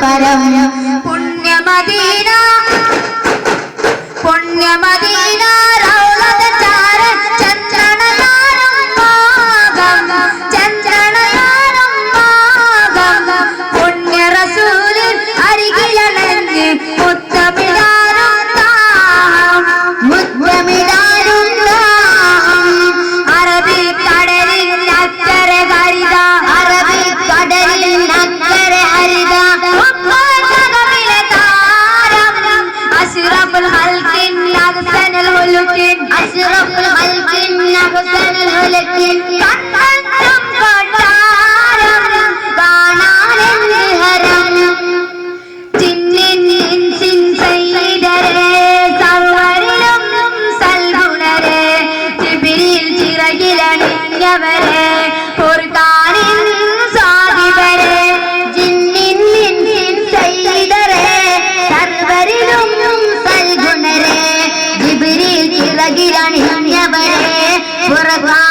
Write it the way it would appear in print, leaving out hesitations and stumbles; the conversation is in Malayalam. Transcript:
പരം പുണ്യമദീന പുണ്യമദീന റൗളത ചാര ചന്ദ്രണയാരും ഭാഗം ചന്ദ്രണയാരും ഭാഗം പുണ്യ റസൂലിൻ അരികിലണഞ്ഞ് മുത്തമിടാനും ദാഹം മുത്തമിടാനും ദാഹം അറബിക്കടലിൻ അക്കരെ ഹരിത അറബിക്കടലിൻ അക്കരെ ഹരിത ജഗമിലെ താരം അഷ്റഫുൽ ഖൽഖിൻ അഹ്സനുൽ ഖുലുഖിൻ അഷ്റഫുൽ ഖൽഖിൻ അഹ്സനുൽ ഖുലുഖിൻ കണ്ണും കൊട്ടാരം കാണാനെന്ന് ഹരം ജിന്നിൻ ഇൻസിൻ സയ്യിദരേ സർവരിലും സൽഗുണരേ ജിബ്രീൽ ചിറകിലണിഞ്ഞവരേ ഖുർആനിൻ സാഹിബരേ ജിന്നിൻ ഇൻസിൻ സയ്യിദരേ സർവരിലും സൽഗുണരേ ജിബ്രീൽ ചിറകിലണിഞ്ഞവരേ ഖുർആൻ